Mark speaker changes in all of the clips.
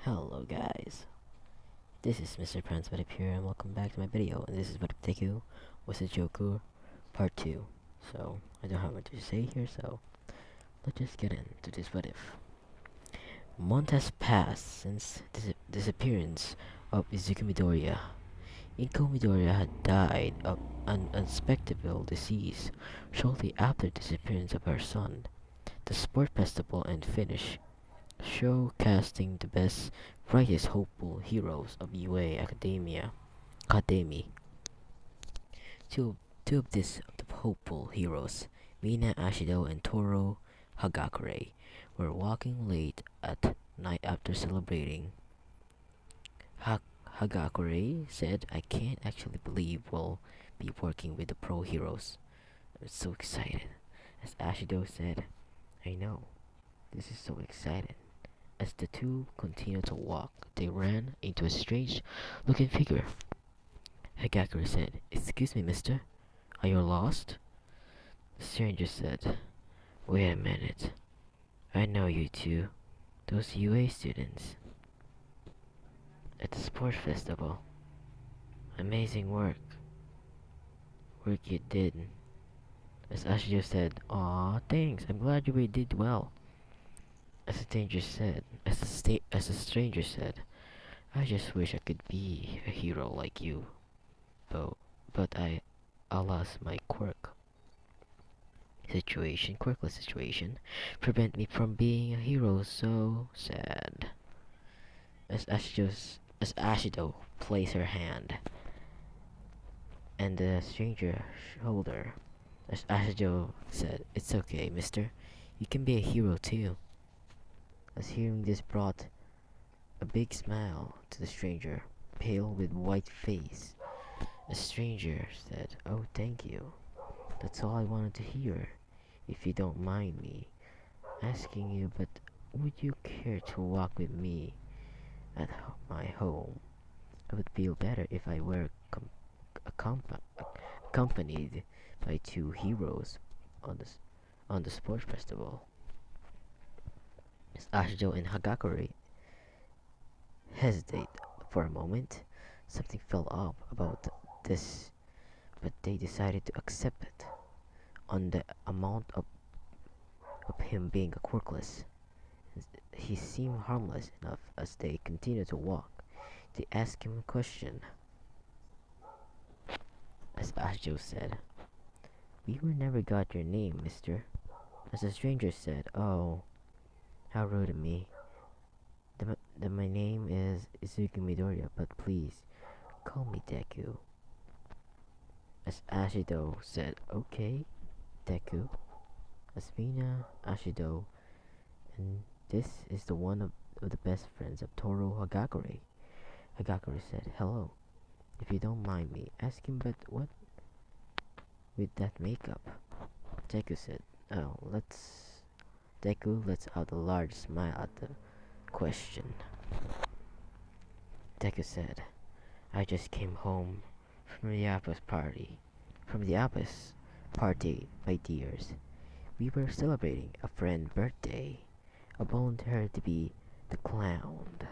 Speaker 1: Hello guys, this is Mr. Transmedic here and welcome back to my video, and this is what deku was a Joker part 2. So I don't have much to say here, so let's just get into this what if. Month has passed since disappearance of Izuku Midoriya. Inko Midoriya had died of an unexpected disease shortly after the disappearance of her son. The sport festival and finish showcasing the best, brightest, hopeful heroes of UA Academy. Two, two of these hopeful heroes, Mina Ashido and Toro Hagakure, were walking late at night after celebrating. Hagakure said, "I can't actually believe we'll be working with the pro heroes. I'm so excited." As Ashido said, "I know, this is so exciting." As the two continued to walk, they ran into a strange-looking figure. Hagakure said, "Excuse me, mister. Are you lost?" The stranger said, "Wait a minute. I know you two. Those UA students. At the sports festival. Amazing work. Work you did." As Ashijo said, "Aw, thanks. I'm glad you did well." As the stranger said, "I just wish I could be a hero like you. But I lost my quirkless situation, prevent me from being a hero. So sad." As Ashido placed her hand and the stranger's shoulder, as Ashido said, "It's okay, mister. You can be a hero too." As hearing this brought a big smile to the stranger, pale with white face. The stranger said, "Oh, thank you. That's all I wanted to hear. If you don't mind me asking you, but would you care to walk with me at my home? I would feel better if I were accompanied by two heroes on the sports festival." As Ashido and Hagakure hesitate for a moment, something felt off about this, but they decided to accept it on the amount of him being a quirkless. He seemed harmless enough. As they continued to walk, they asked him a question. As Ashijo said, "We were never got your name, mister." As the stranger said, "Oh, how rude of me. My name is Izuku Midoriya, but please call me Deku." As Ashido said, "Okay, Deku." As Mina, Ashido, and this is the one of the best friends of Toro Hagakure. Hagakure said, "Hello. If you don't mind me asking, but what with that makeup?" Deku said, Deku lets out a large smile at the question. Deku said, "I just came home from the Apis party. My dears. We were celebrating a friend's birthday. I volunteered to be the clown."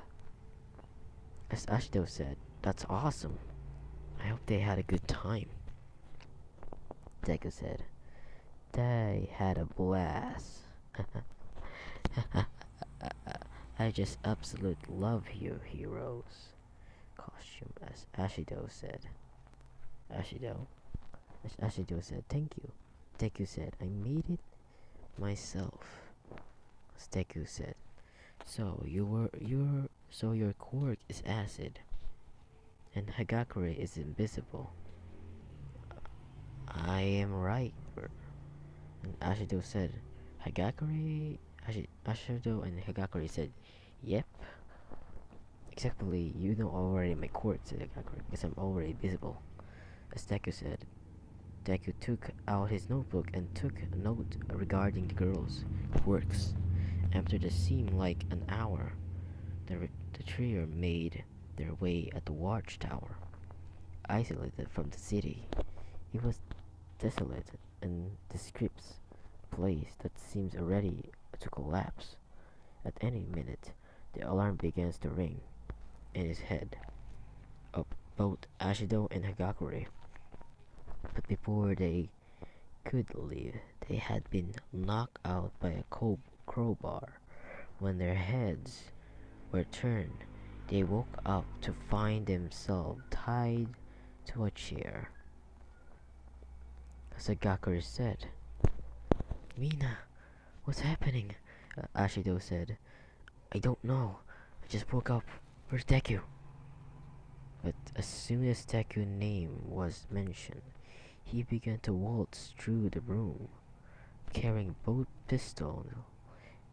Speaker 1: As Ashido said, "That's awesome. I hope they had a good time." Deku said, "They had a blast." "I just absolutely love your heroes costume." As Ashido said, "Thank you." Deku said, "I made it myself." As Deku said, So your quirk is acid, and Hagakure is invisible." "I am right." And Ashido said, Ashido and Hagakure said, "Yep. Exactly, you know already my quirk," said Hagakure, "because I'm already visible." As Deku took out his notebook and took a note regarding the girls' quirks. After the seemed like an hour, the trio made their way at the watchtower. Isolated from the city, it was desolate and descripts place that seems ready to collapse at any minute. The alarm begins to ring in his head of both Ashido and Hagakure. But before they could leave, they had been knocked out by a crowbar. When their heads were turned, they woke up to find themselves tied to a chair. As Hagakure said, "Mina, what's happening?" Ashido said, "I don't know. I just woke up. Where's Deku?" But as soon as Deku's name was mentioned, he began to waltz through the room, carrying both pistols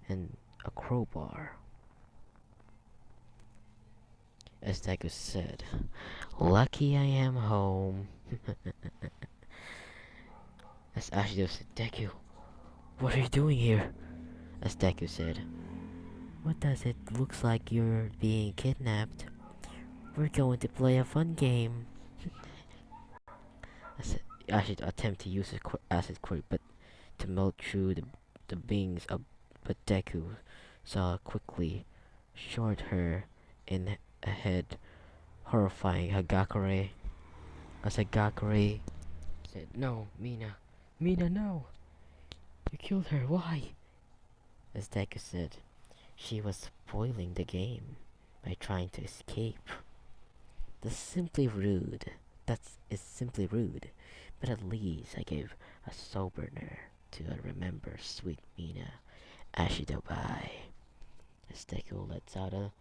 Speaker 1: and a crowbar. As Deku said, "Lucky I am home." As Ashido said, "Deku, what are you doing here?" As Deku said, "What does it looks like you're being kidnapped? We're going to play a fun game." As Ashido attempted to use his acid quirk, but to melt through the beings of, but Deku saw quickly, shot her in the head, horrifying Hagakure. As Hagakure said, "No, Mina, Mina, no! You killed her, why?" As Deku said, "She was spoiling the game by trying to escape. That's simply rude. That is simply rude. But at least I gave a soberner to remember sweet Mina Ashido by." As Deku lets out a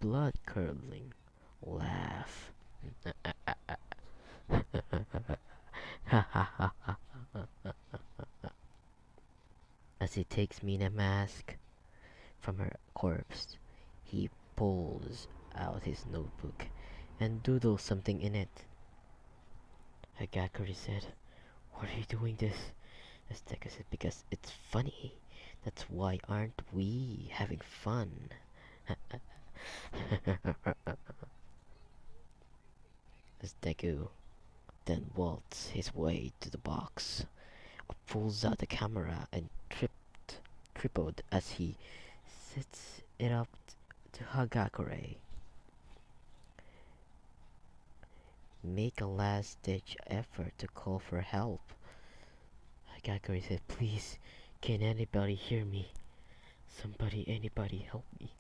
Speaker 1: blood-curdling laugh. As he takes Mina's mask from her corpse, he pulls out his notebook and doodles something in it. Hagakure said, "What are you doing this?" As Deku said, "Because it's funny. That's why aren't we having fun?" As Deku then waltzes his way to the box, pulls out the camera and tripled as he sets it up to Hagakure. Make a last-ditch effort to call for help. Hagakure said, "Please, can anybody hear me? Somebody, anybody help me."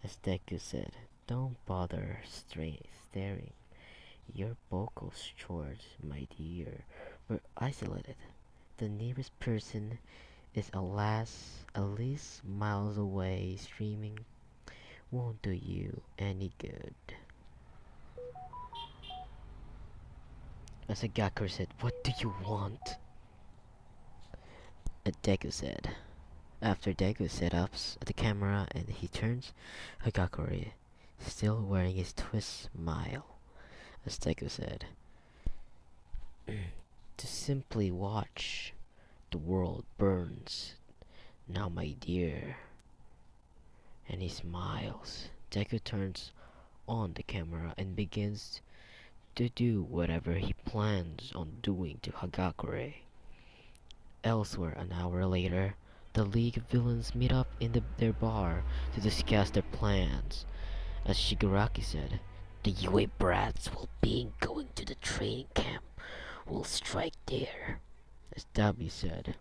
Speaker 1: As Deku said, "Don't bother staring. Your vocal cords, my dear, were isolated. The nearest person is at least miles away. Streaming won't do you any good." As Hagakure said, "What do you want?" Deku said. After Deku set up the camera and he turns, Hagakure, still wearing his twist smile, as Deku said, "To simply watch the world burns now, my dear." And he smiles. Deku turns on the camera and begins to do whatever he plans on doing to Hagakure. Elsewhere, an hour later, the League of Villains meet up in their bar to discuss their plans. As Shigaraki said, "The UA brats will be going to the training camp. We'll strike there." As Dabi said,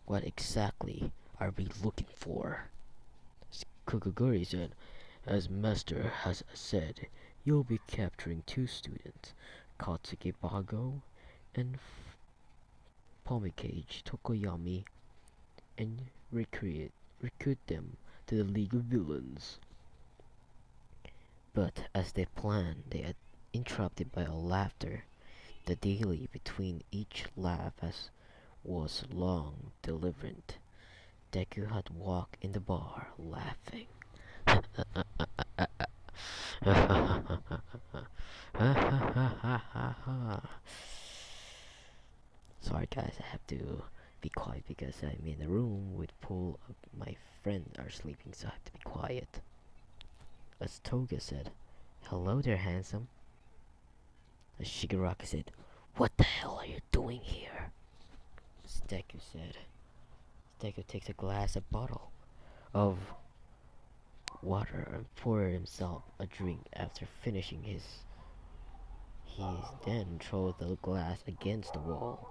Speaker 1: "What exactly are we looking for?" As Kukuguri said, "As Master has said, you'll be capturing two students, Katsuki Bago and Pomikage Tokoyami, and recruit them to the League of Villains." But as they planned, they are interrupted by a laughter. The delay between each laugh was long deliberate. Deku had walked in the bar laughing. Sorry guys, I have to be quiet because I'm in a room with full of my friends are sleeping, so I have to be quiet. As Toga said, "Hello there, handsome." As Shigaraki said, "What the hell are you doing here?" As Deku said, Deku takes a glass, a bottle of water and poured himself a drink after finishing his. He then threw the glass against the wall.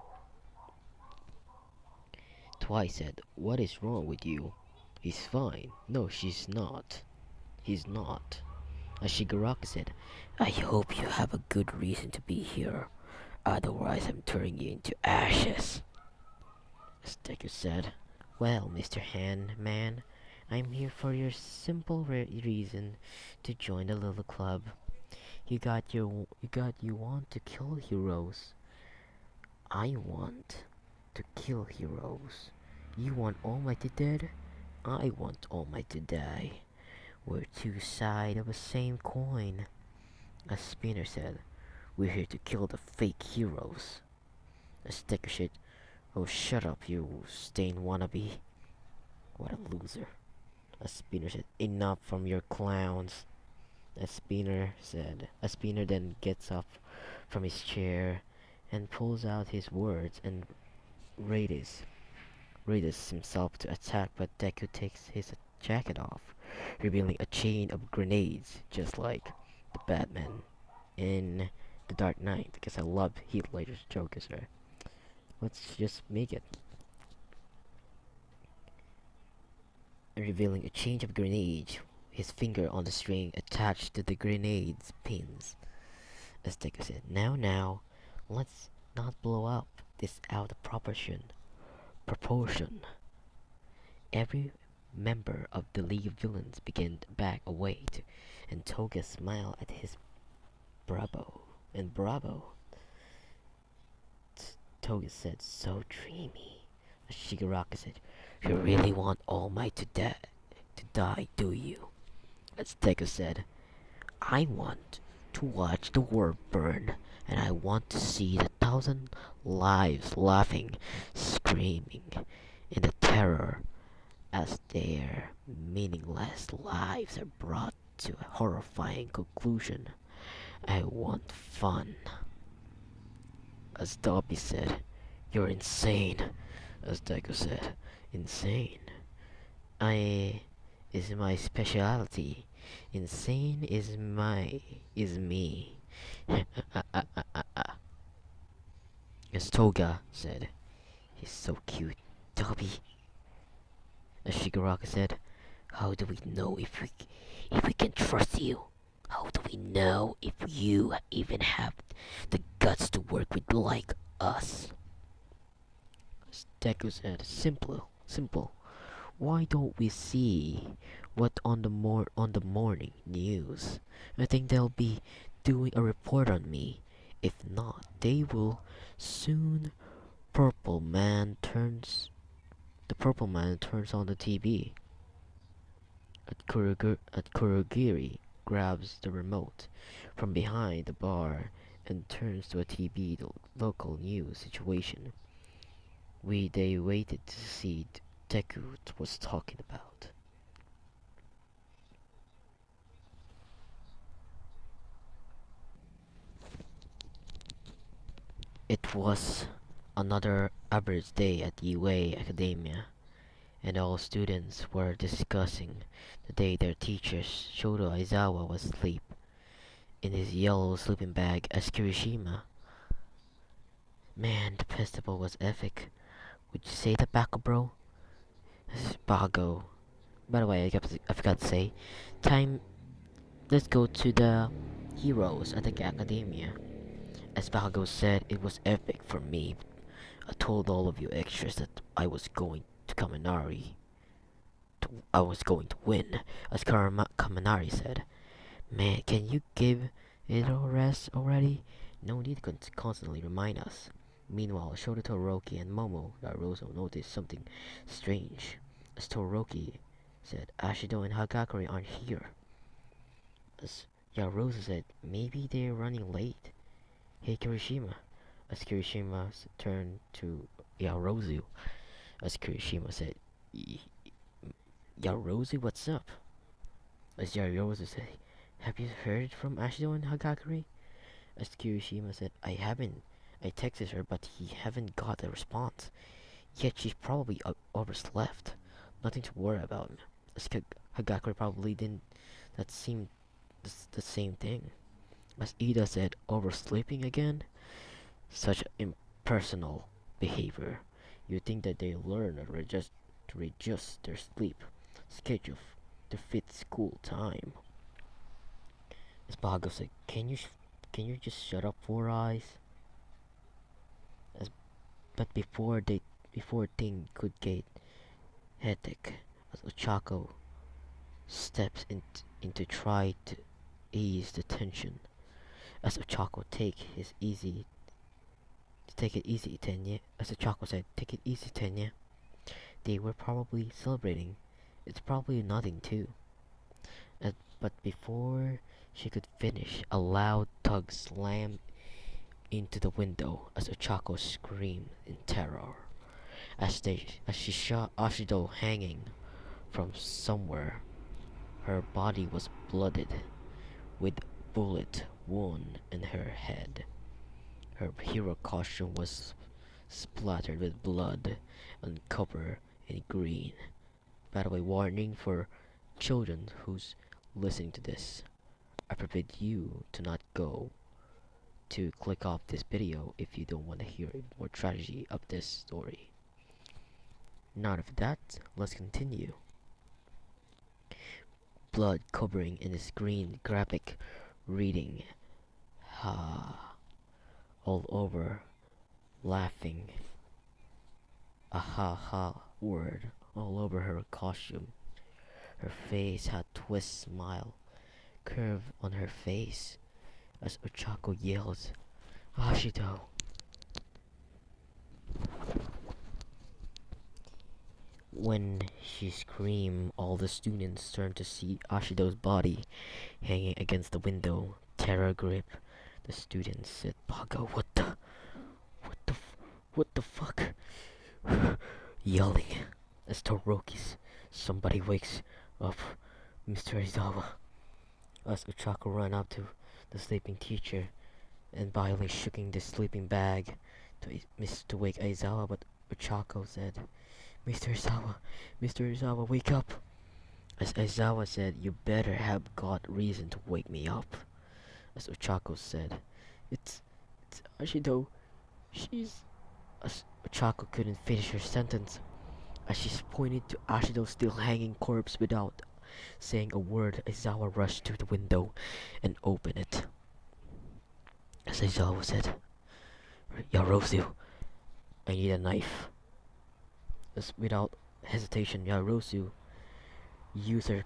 Speaker 1: Twice said, "What is wrong with you?" "He's fine." "No, she's not." "He's not." Shigaraki said, "I hope you have a good reason to be here. Otherwise I'm turning you into ashes." Deku said, "Well, Mr. Man, I'm here for your simple reason to join the little club. You want to kill heroes. I want to kill heroes. You want All Might to dead. I want All Might to die. We're two sides of the same coin." As Spinner said, "We're here to kill the fake heroes." As Deku said, "Oh, shut up, you stain wannabe." What a loser. As Spinner said, "Enough from your clowns." As Spinner then gets up from his chair and pulls out his words and raises himself to attack, but Deku takes his jacket off, revealing a chain of grenades, just like the Batman in The Dark Knight, because I love Heath Ledger's Joker, sir. Let's just make it. Revealing a chain of grenades, his finger on the string attached to the grenade's pins. As Deku said, now, let's not blow up this out of proportion." Every member of the League of Villains began to back away, and Toga smiled at his bravo. Toga said, "So dreamy." Shigaraki said, "You really want All Might to die, do you?" As Deku said, "I want to watch the world burn, and I want to see the thousand lives laughing, screaming in the terror as their meaningless lives are brought to a horrifying conclusion. I want fun." As Dobby said, "You're insane." As Deku said, "Insane? I is my specialty. Insane is me." As Toga said, "He's so cute, Dobby." As Shigaraki said, "How do we know if we can trust you? How do we know if you even have the guts to work with like us?" Deku said, Simple. Why don't we see what on the morning news? I think they'll be doing a report on me. If not, they will soon. The purple man turns on the TV. Kurogiri grabs the remote from behind the bar and turns to a TV, the local news situation. They waited to see Deku was talking about. It was another average day at UA Academia, and all students were discussing the day their teacher Shoto Aizawa was asleep in his yellow sleeping bag as Kirishima. "Man, the festival was epic. Would you say that, Bako bro?" Bago. By the way, I forgot to say, time. Let's go to the heroes at the academia. As Bago said, "It was epic for me. I told all of you extras that I was going to win." As Kaminari said, "Man, can you give it a rest already? No need to constantly remind us." Meanwhile, Shota Todoroki and Momo Yarozo noticed something strange. As Todoroki said, "Ashido and Hagakure aren't here." As Yarozo said, "Maybe they're running late." "Hey, Kirishima." As Kirishima turned to Yarozu. As Kirishima said, "Yarozu, what's up?" As Yarozu said, "Have you heard from Ashido and Hagakure?" As Kirishima said, "I haven't. I texted her, but he haven't got a response. Yet she's probably overslept. Nothing to worry about." As Hagakure probably didn't. That seemed the same thing. As Ida said, oversleeping again? Such impersonal behavior. You think that they learn to readjust their sleep schedule to fit school time. As Bago said, can you just shut up, Four Eyes? As but before thing could get hectic, as Ochako steps into try to ease the tension. As Ochako take it easy, Tenya. As Ochako said, take it easy, Tenya. They were probably celebrating. It's probably nothing too. But before she could finish, a loud tug slammed into the window as Ochako screamed in terror. As she saw Ashido hanging from somewhere, her body was blooded, with bullet wound in her head. Her hero costume was splattered with blood and covered in green. By the way, warning for children who's listening to this. I forbid you to not go to click off this video if you don't want to hear more tragedy of this story. Now of that, let's continue. Blood covering in this green graphic reading ha all over, laughing a ha ha word all over her costume. Her face had twist smile curve on her face as Ochako yells, Ashido. When she screamed, all the students turned to see Ashido's body hanging against the window. Terror grip the students said, Bago, what the, what the fuck? Yelling as Toroki's somebody wakes up Mr. Izawa. As Ochako ran up to the sleeping teacher and violently shaking the sleeping bag to wake Aizawa, but Ochako said, Mr. Izawa, wake up! As Aizawa said, you better have got reason to wake me up. As Ochako said, it's Ashido, she's... As Ochako couldn't finish her sentence, as she pointed to Ashido's still hanging corpse without saying a word, Aizawa rushed to the window and opened it. As Aizawa said, Yarosu, I need a knife. As without hesitation, Yarosu used her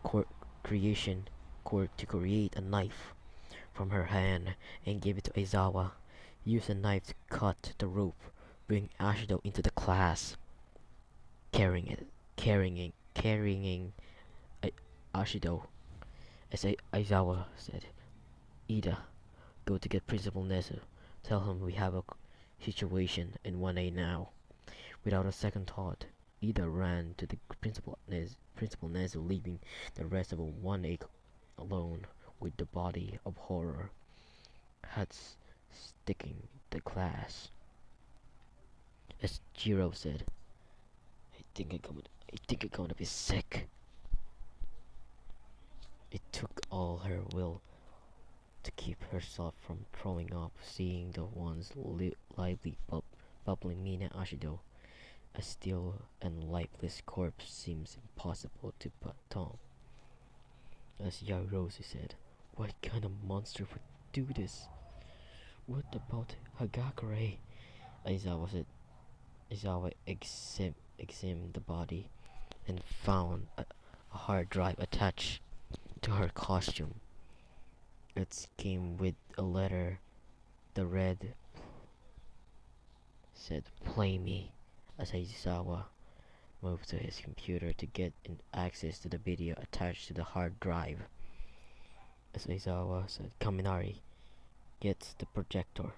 Speaker 1: creation core to create a knife from her hand and gave it to Aizawa. Use a knife to cut the rope, bring Ashido into the class, carrying Ashido. As Aizawa said, Ida, go to get Principal Nezu. Tell him we have a situation in 1A now. Without a second thought, Ida ran to the Principal Nezu, leaving the rest of a 1A alone with the body of horror. Heads sticking the class. As Jiro said, I think I'm gonna be sick. It took all her will to keep herself from throwing up, seeing the once lively bubbling Mina Ashido. A still and lifeless corpse seems impossible to fathom. As Yarosu said, what kind of monster would do this? What about Hagakure? Aizawa said. Aizawa examined the body and found a hard drive attached to her costume. It came with a letter. The red said, play me, as Aizawa moved to his computer to get access to the video attached to the hard drive. As Aizawa said, Kaminari gets the projector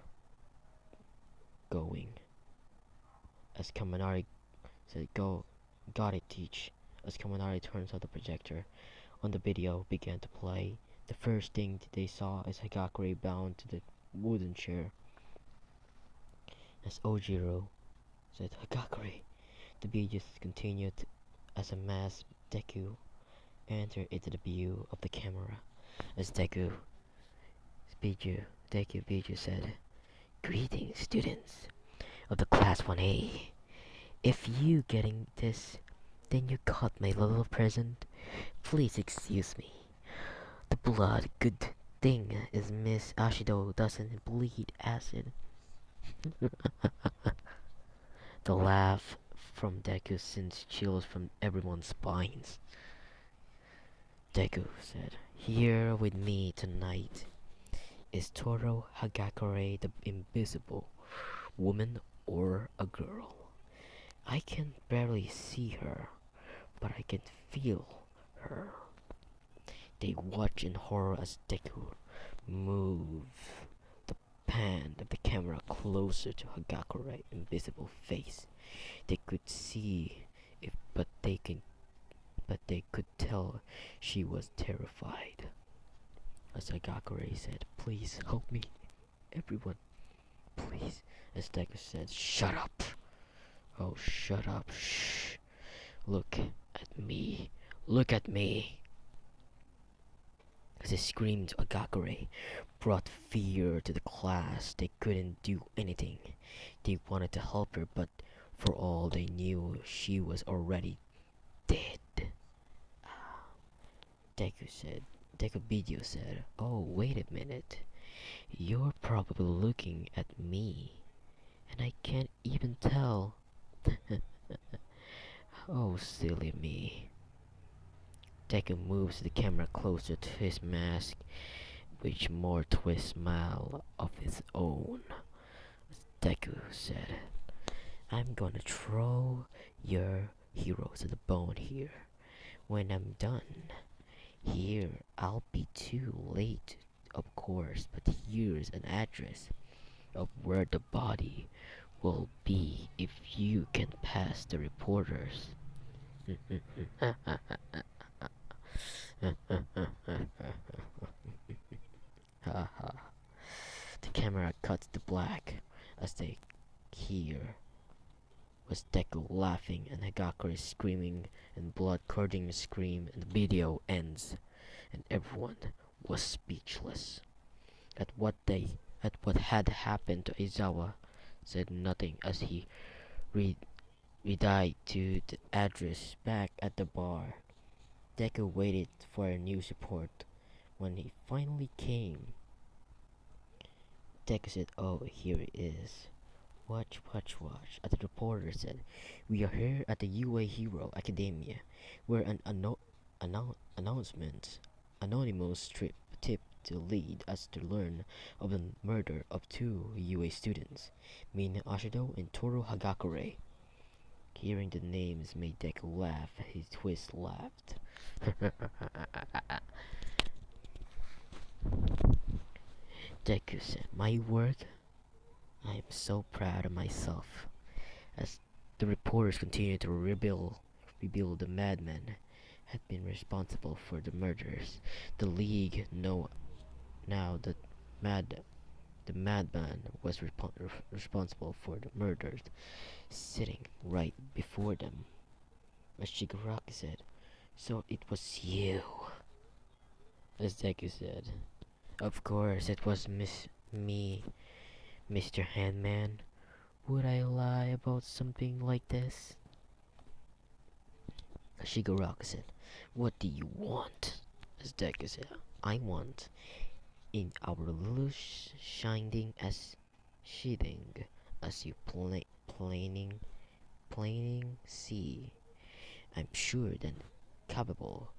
Speaker 1: going. As Kaminari said, go, got it, teach. As Kaminari turns on the projector, on the video began to play. The first thing they saw is Hagakure bound to the wooden chair. As Ojiro said, Hagakure, the video continued as a mass deku enter into the view of the camera as Deku said, "Greetings, students of the Class 1A. If you getting this, then you got my little present. Please excuse me. The blood good thing is Miss Ashido doesn't bleed acid." The laugh from Deku sends chills from everyone's spines. Deku said, "Here with me tonight is Toro Hagakure the Invisible, woman or a girl. I can barely see her, but I can feel her." They watch in horror as Deku move the pan of the camera closer to Hagakure's invisible face. They could see it, but they could tell she was terrified. As Hagakure said, "Please help me, everyone, please." As Deku said, "Shut up! Oh, shut up! Shh! Look at me! Look at me!" As they screamed, Hagakure brought fear to the class. They couldn't do anything. They wanted to help her, but for all they knew, she was already dead. Deku Video said, "Oh, wait a minute. You're probably looking at me, and I can't even tell." Oh, silly me. Deku moves the camera closer to his mask, which more twist smile of his own. Deku said, "I'm gonna throw your heroes to the bone here. When I'm done here, I'll be too late, of course, but here's an address of where the body will be if you can pass the reporters." The camera cuts to black as they hear was Deku laughing and Hagakure screaming and blood-curdling scream, and the video ends and everyone was speechless at what had happened to Aizawa. Said nothing as he read redired to the address back at the bar. Deku waited for a news report. When he finally came, Deku said, "Oh, here it is. Watch, watch, watch." As the reporter said, "We are here at the UA Hero Academia, where an anonymous tip to lead us to learn of the murder of two UA students, Mina Ashido and Toru Hagakure." Hearing the names made Deku laugh. He twist laughed. Deku said, "My work? I am so proud of myself." As the reporters continued to reveal the madman had been responsible for the murders, the League know now that the madman was responsible for the murders sitting right before them. As Shigaraki said, "So it was you." As Deku said, "Of course it was me, Mr. Handman. Would I lie about something like this?" Shigaraki said, "What do you want?" As Deku said, "I want in our little shining as sheathing as you planing see. I'm sure that capable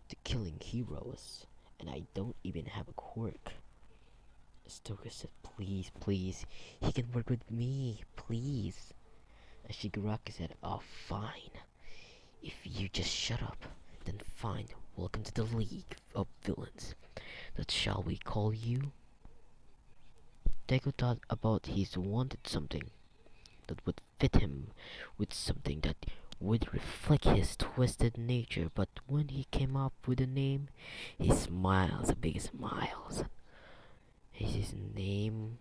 Speaker 1: to killing heroes, and I don't even have a quirk." Stoker said, "Please, please, he can work with me, please." As Shigaraki said, "Oh, fine. If you just shut up, then fine. Welcome to the League of Villains. That shall we call you?" Deku thought about his wanted something that would fit him with something that would reflect his twisted nature, but when he came up with a name, he smiles, the biggest smiles. His name,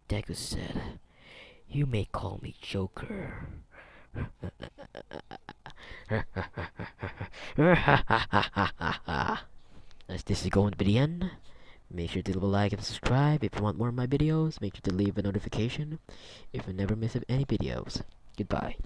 Speaker 1: Deku said, "You may call me Joker." As this is going to be the end, make sure to leave a like and subscribe. If you want more of my videos, make sure to leave a notification if you never miss any videos. Goodbye.